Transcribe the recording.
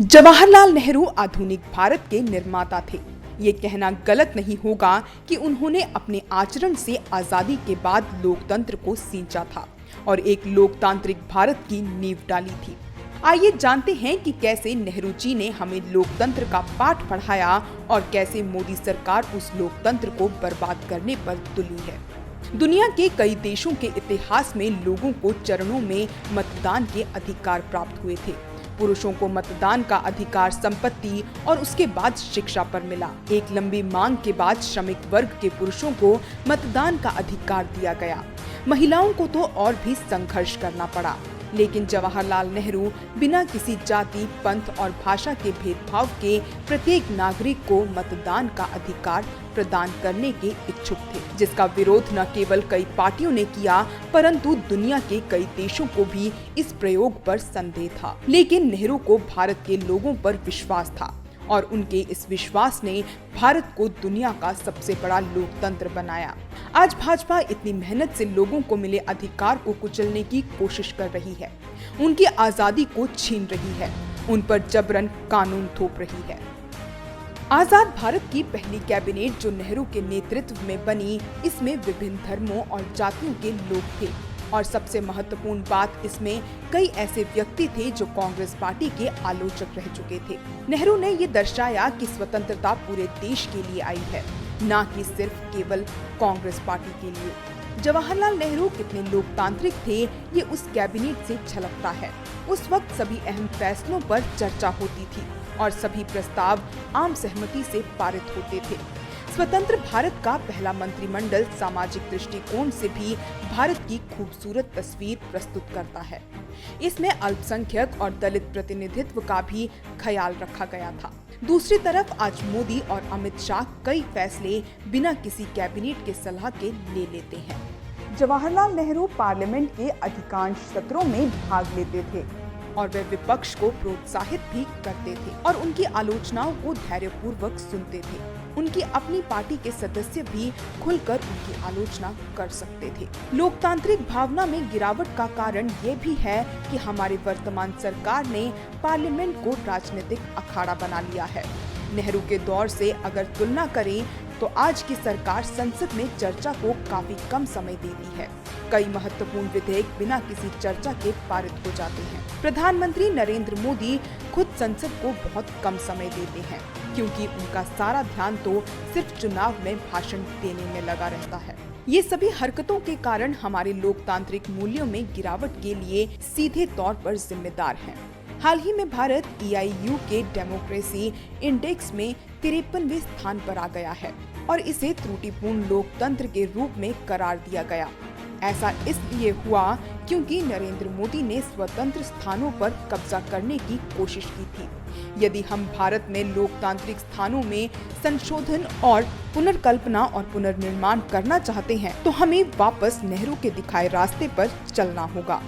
जवाहरलाल नेहरू आधुनिक भारत के निर्माता थे। ये कहना गलत नहीं होगा कि उन्होंने अपने आचरण से आजादी के बाद लोकतंत्र को सींचा था और एक लोकतांत्रिक भारत की नींव डाली थी। आइए जानते हैं कि कैसे नेहरू जी ने हमें लोकतंत्र का पाठ पढ़ाया और कैसे मोदी सरकार उस लोकतंत्र को बर्बाद करने पर तुली है। दुनिया के कई देशों के इतिहास में लोगों को चरणों में मतदान के अधिकार प्राप्त हुए थे। पुरुषों को मतदान का अधिकार संपत्ति और उसके बाद शिक्षा पर मिला। एक लंबी मांग के बाद श्रमिक वर्ग के पुरुषों को मतदान का अधिकार दिया गया। महिलाओं को तो और भी संघर्ष करना पड़ा, लेकिन जवाहरलाल नेहरू बिना किसी जाति, पंथ और भाषा के भेदभाव के प्रत्येक नागरिक को मतदान का अधिकार प्रदान करने के इच्छुक थे, जिसका विरोध न केवल कई पार्टियों ने किया परंतु दुनिया के कई देशों को भी इस प्रयोग पर संदेह था। लेकिन नेहरू को भारत के लोगों पर विश्वास था और उनके इस विश्वास ने भारत को दुनिया का सबसे बड़ा लोकतंत्र बनाया। आज भाजपा इतनी मेहनत से लोगों को मिले अधिकार को कुचलने की कोशिश कर रही है, उनकी आजादी को छीन रही है, उन पर जबरन कानून थोप रही है। आजाद भारत की पहली कैबिनेट जो नेहरू के नेतृत्व में बनी, इसमें विभिन्न धर्मों और जातियों के लोग थे और सबसे महत्वपूर्ण बात, इसमें कई ऐसे व्यक्ति थे जो कांग्रेस पार्टी के आलोचक रह चुके थे। नेहरू ने ये दर्शाया कि स्वतंत्रता पूरे देश के लिए आई है, न कि सिर्फ केवल कांग्रेस पार्टी के लिए। जवाहरलाल नेहरू कितने लोकतांत्रिक थे, ये उस कैबिनेट से झलकता है। उस वक्त सभी अहम फैसलों पर चर्चा होती थी और सभी प्रस्ताव आम सहमति से पारित होते थे। स्वतंत्र भारत का पहला मंत्रिमंडल सामाजिक दृष्टिकोण से भी भारत की खूबसूरत तस्वीर प्रस्तुत करता है। इसमें अल्पसंख्यक और दलित प्रतिनिधित्व का भी ख्याल रखा गया था। दूसरी तरफ आज मोदी और अमित शाह कई फैसले बिना किसी कैबिनेट के सलाह के ले लेते हैं। जवाहरलाल नेहरू पार्लियामेंट के अधिकांश सत्रों में भाग लेते थे और वे विपक्ष को प्रोत्साहित भी करते थे और उनकी आलोचनाओं को धैर्यपूर्वक सुनते थे। उनकी अपनी पार्टी के सदस्य भी खुलकर उनकी आलोचना कर सकते थे। लोकतांत्रिक भावना में गिरावट का कारण ये भी है कि हमारी वर्तमान सरकार ने पार्लियामेंट को राजनीतिक अखाड़ा बना लिया है। नेहरू के दौर से अगर तुलना करें तो आज की सरकार संसद में चर्चा को काफी कम समय देती है। कई महत्वपूर्ण विधेयक बिना किसी चर्चा के पारित हो जाते हैं। प्रधानमंत्री नरेंद्र मोदी खुद संसद को बहुत कम समय देते हैं, क्योंकि उनका सारा ध्यान तो सिर्फ चुनाव में भाषण देने में लगा रहता है। ये सभी हरकतों के कारण हमारे लोकतांत्रिक मूल्यों में गिरावट के लिए सीधे तौर पर जिम्मेदार हैं। हाल ही में भारत EIU के डेमोक्रेसी इंडेक्स में 53वें स्थान पर आ गया है और इसे त्रुटिपूर्ण लोकतंत्र के रूप में करार दिया गया। ऐसा इसलिए हुआ क्योंकि नरेंद्र मोदी ने स्वतंत्र स्थानों पर कब्जा करने की कोशिश की थी। यदि हम भारत में लोकतांत्रिक स्थानों में संशोधन और पुनर्कल्पना और पुनर्निर्माण करना चाहते हैं तो हमें वापस नेहरू के दिखाए रास्ते पर चलना होगा।